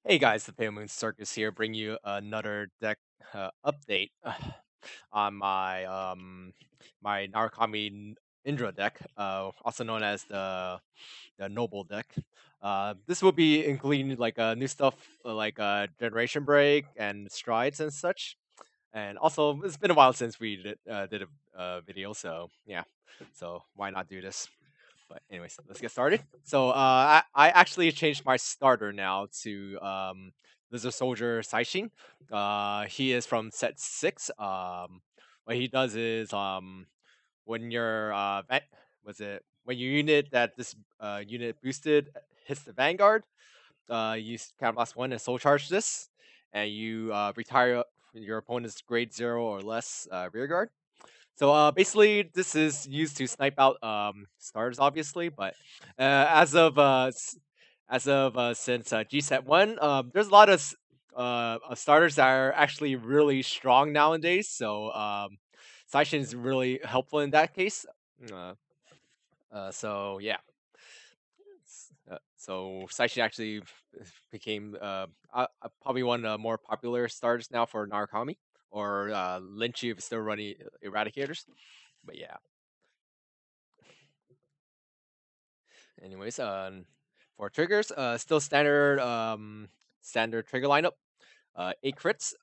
Hey guys, the FailMoonCircus here, bring you another deck update on my Narukami Indra deck, also known as the Noble deck. This will be including like new stuff like Generation Break and Strides and such. And also, it's been a while since we did a video, so yeah, so why not do this? But anyways, let's get started. So I actually changed my starter now to Lizard Soldier Saishin. He is from set 6. What he does is when your was it when your unit that this unit boosted hits the Vanguard, you counterblast one and soul charge this, and you retire your opponent's grade 0 or less rear guard. So basically, this is used to snipe out stars, obviously. But as of since G set one, there's a lot of starters that are actually really strong nowadays. So Saishin is really helpful in that case. Uh, so yeah, so Saishin actually became probably one of the more popular starters now for Narukami or Lynchy if it's still running Eradicators. But yeah. Anyways, for triggers, still standard trigger lineup. 8 crits.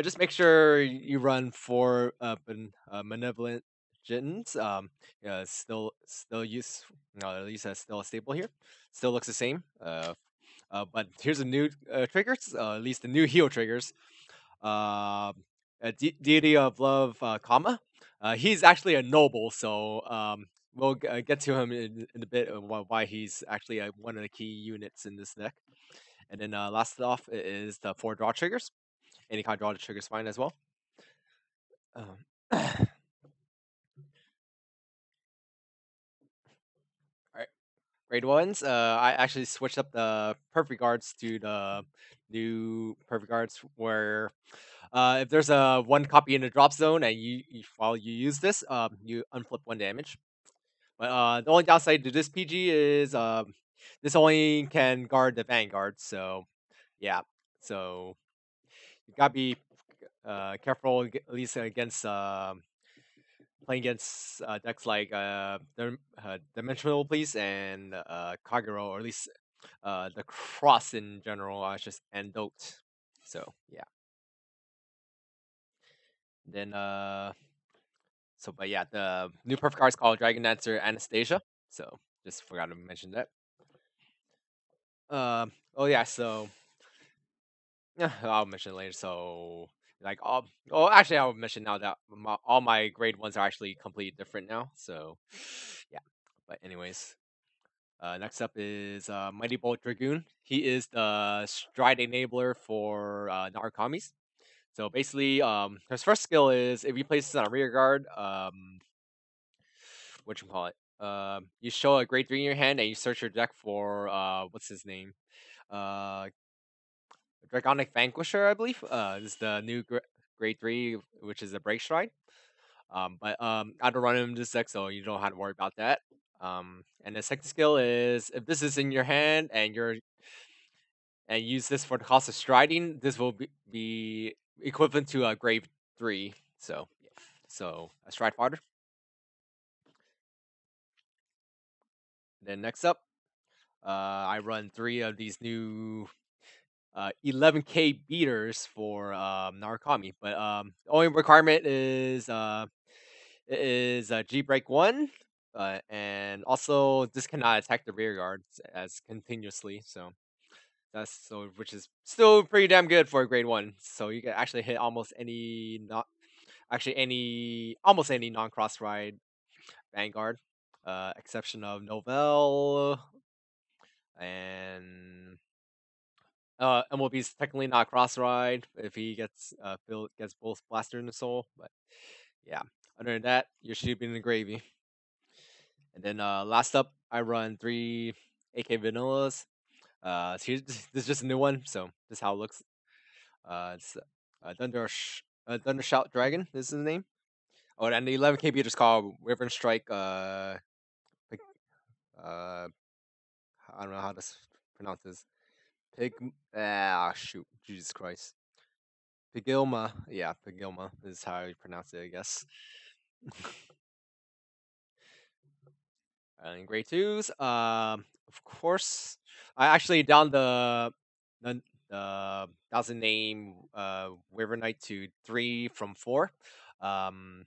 Just make sure you run 4 benevolent Jittens. Yeah, still use. No, at least still stable here. Still looks the same. But here's a new triggers. At least the new heal triggers. Uh, Deity of Love, comma. He's actually a noble, so we'll get to him in a bit of why he's actually one of the key units in this deck. And then last off is the 4 draw triggers. Any kind of draw triggers fine as well. Alright, grade ones. I actually switched up the perfect guards to the new perfect guards where if there's a 1 copy in the drop zone and while you use this, you unflip 1 damage. But the only downside to this PG is this only can guard the Vanguard. So yeah, so you gotta be careful at least against playing against decks like Dimensional Police and Kagero, or at least the Cross in general. Just and Dote. So yeah, then but yeah, the new perfect card is called Dragon Dancer Anastasia. So just forgot to mention that. Oh yeah, so yeah, I'll mention later. So like all, oh actually I'll mention now that all my grade ones are actually completely different now. So yeah, but anyways, next up is Mighty Bolt Dragoon. He is the stride enabler for Narukami's. So basically, his first skill is if you place this on a rear guard, what you call it? You show a grade 3 in your hand and you search your deck for what's his name? Uh, Dragonic Vanquisher, I believe. This is the new grade 3, which is a break stride. But I don't run him in this deck, so you don't have to worry about that. And the second skill is if this is in your hand and use this for the cost of striding, this will be equivalent to a grade 3. So yeah. So a stride fighter. Then next up, I run 3 of these new 11k beaters for Narukami, but the only requirement is G break 1, and also this cannot attack the rear guards as continuously. So that's which is still pretty damn good for a grade 1. So you can actually hit almost any not actually any almost any non cross ride Vanguard, exception of Novell and MLB's technically not cross ride if he gets gets both Blaster in the soul, but yeah. Other than that, you're shooting in the gravy. And then last up, I run 3 AK vanillas. So this is just a new one, so this is how it looks. It's Thunder Shout Dragon. This is the name. Oh, and the 11k beat is called Wyvern Strike. I don't know how to pronounce this. Pig. Shoot. Jesus Christ. Pigilma. Yeah, Pigilma is how you pronounce it, I guess. And grade twos. Of course, I actually down the thousand name Wyvern Knight to 3 from 4. Um,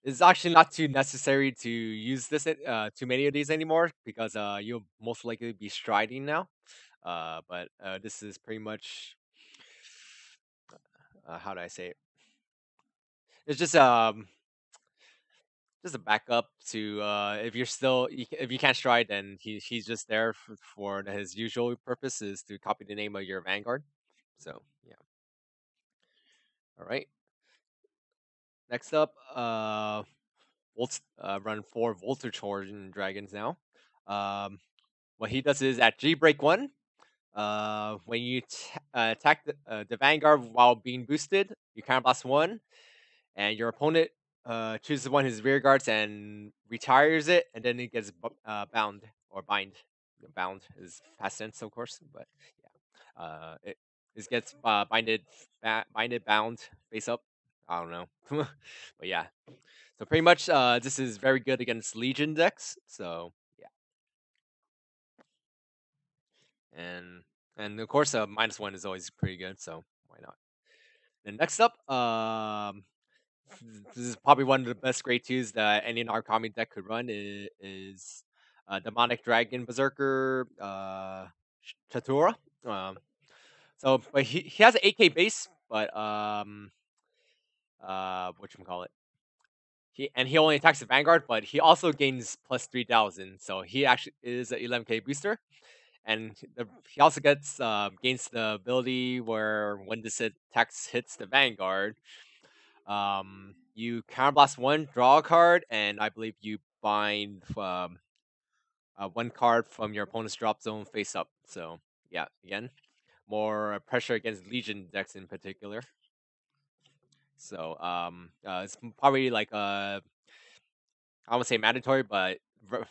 it's actually not too necessary to use too many of these anymore because you'll most likely be striding now. But this is pretty much how do I say it? It's just a backup to if you're still if you can't stride, then he's just there for his usual purpose is to copy the name of your vanguard. So yeah. All right. Next up, run 4 Voltage dragons now. What he does is at G break 1, when you attack the vanguard while being boosted, you counterblast 1, and your opponent chooses one of his rear guards and retires it, and then it gets bound or bind. Bound is past tense, of course, but yeah, it gets binded, bound, face up. I don't know, but yeah. So pretty much, this is very good against Legion decks. So yeah, and of course, -1 is always pretty good. So why not? And next up, this is probably one of the best grade twos that any Narukami deck could run is Demonic Dragon Berserker Chatura. But he has an 8K base, but what you call it? He only attacks the Vanguard, but he also gains plus 3,000, so he actually is an 11K booster. And he also gets gains the ability where when this attacks hits the Vanguard, you counterblast 1, draw a card, and I believe you bind 1 card from your opponent's drop zone face up. So yeah, again, more pressure against Legion decks in particular. So it's probably like I won't say mandatory, but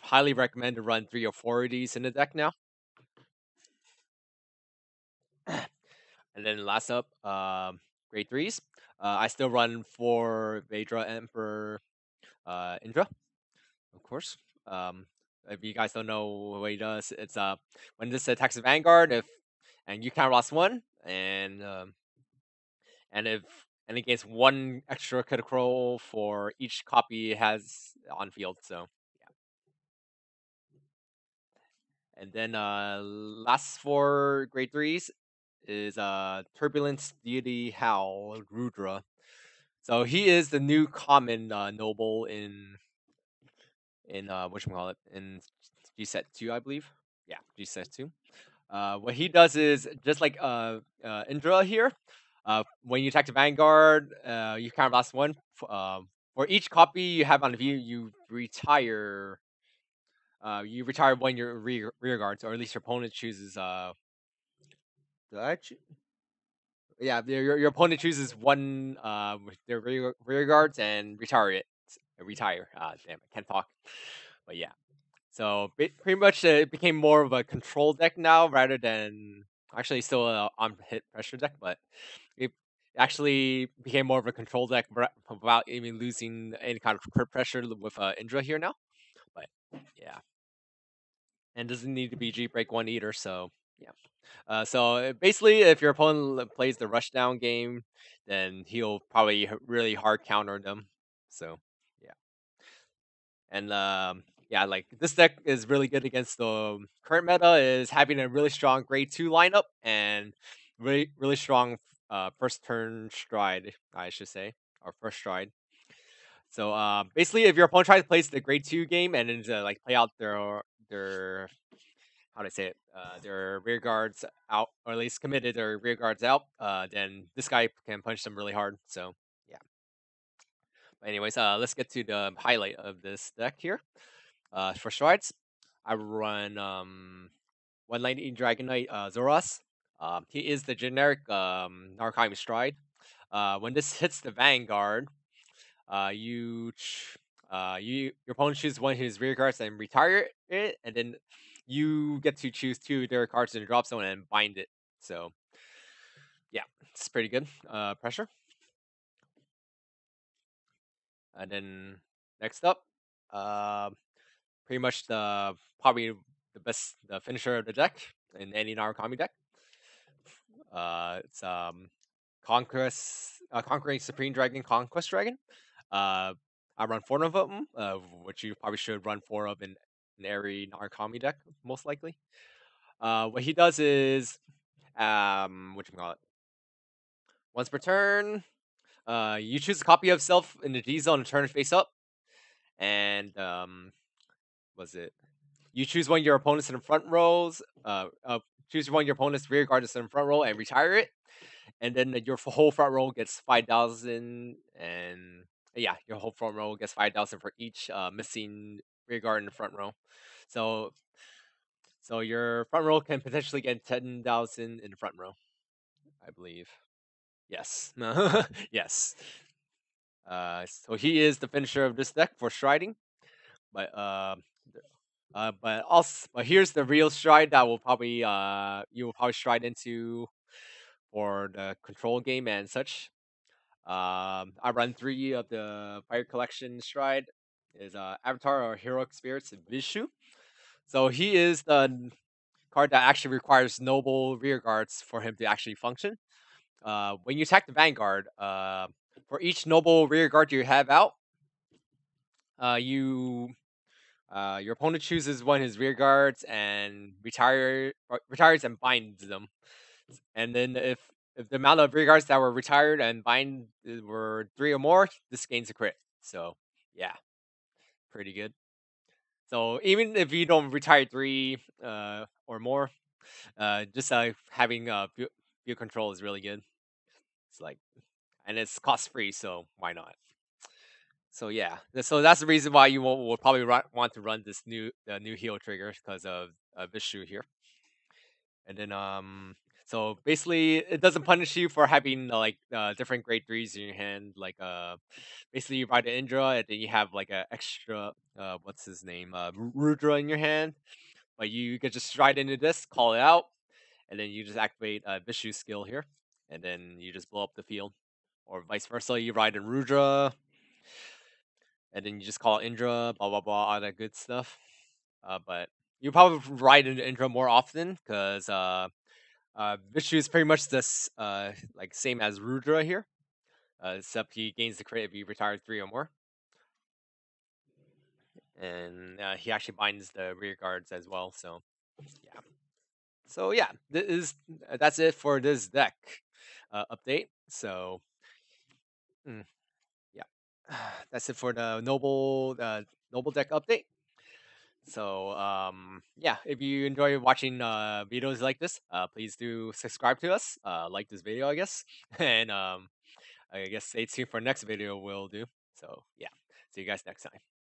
highly recommend to run 3 or 4 of these in the deck now. And then last up, grade 3s. I still run 4 Vedra Emperor Indra, of course. If you guys don't know what he does, it's when this attacks the Vanguard, and you counter lost 1, and it gains 1 extra critical for each copy it has on field. So yeah. And then last 4 grade 3s is Turbulence Deity Howl Rudra. So he is the new common noble in whatchamacallit, in G set 2, I believe. Yeah, G set 2. What he does is just like Indra here. When you attack the Vanguard, you counterblast 1. For each copy you have on view, you retire. You retire 1 your rear guards, or at least your opponent chooses. Did I yeah, your opponent chooses 1 with their rear guards and retire it. Retire. Damn, I can't talk. But yeah. So pretty much it became more of a control deck now rather than actually still a on hit pressure deck, but it actually became more of a control deck without even losing any kind of crit pressure with Indra here now. But yeah, and doesn't need to be G break 1 either. So yeah. Basically, if your opponent plays the rushdown game, then he'll probably really hard counter them. So yeah. And yeah, like this deck is really good against the current meta is having a really strong grade 2 lineup and really strong first turn stride, I should say, or first stride. So basically, if your opponent tries to place the grade 2 game and then like play out their how do I say it, their rear guards out, or at least committed their rear guards out, then this guy can punch them really hard. So yeah. But anyways, let's get to the highlight of this deck here. For strides, I run 190 Dragon Knight Zoras. He is the generic Narukami stride. When this hits the Vanguard, your opponent chooses 1 of his rear guards and retire it, and then you get to choose 2 of their cards in the drop zone and bind it. So yeah, it's pretty good. Pressure. And then next up, uh, pretty much probably the finisher of the deck in any Narukami deck. It's Conquering Supreme Dragon, Conquest Dragon. I run 4 of them, which you probably should run 4 of in every Narukami deck, most likely. What he does is, what you call it? Once per turn, you choose a copy of self in the D zone and turn it face up, and was it? You choose one of your opponents in the front rows. Choose one of your opponent's rear guards in the front row and retire it, and then your whole front row gets 5,000, and yeah, your whole front row gets 5,000 for each missing rear guard in the front row. So, so your front row can potentially get 10,000 in the front row, I believe. Yes, yes. So he is the finisher of this deck for striding, but but here's the real stride that will probably you will probably stride into for the control game and such. I run 3 of the Fire Collection stride. Is Avatar or Heroic Spirits Vishu. So he is the card that actually requires noble rear guards for him to actually function. When you attack the Vanguard, for each noble rear guard you have out, you your opponent chooses one of his rear guards and retires and binds them. And then if the amount of rear guards that were retired and bind were 3 or more, this gains a crit. So yeah, pretty good. So even if you don't retire 3 or more, just having field control is really good. It's like, and it's cost free, so why not? So yeah, so that's the reason why you will probably want to run this new heal trigger because of Vishu here. And then so basically it doesn't punish you for having different grade 3s in your hand. Like basically you ride an Indra and then you have like a extra what's his name Rudra in your hand, but you could just stride into this, call it out, and then you just activate Vishu's skill here, and then you just blow up the field, or vice versa. You ride in Rudra, and then you just call Indra, blah blah blah, all that good stuff. But you probably ride into Indra more often because Vishu is pretty much this like same as Rudra here, except he gains the crit if he retires 3 or more, and he actually binds the rear guards as well. So yeah, that's it for this deck update. So yeah, that's it for the noble deck update. So yeah, if you enjoy watching videos like this, please do subscribe to us, like this video, I guess, and I guess stay tuned for next video we'll do. So yeah, see you guys next time.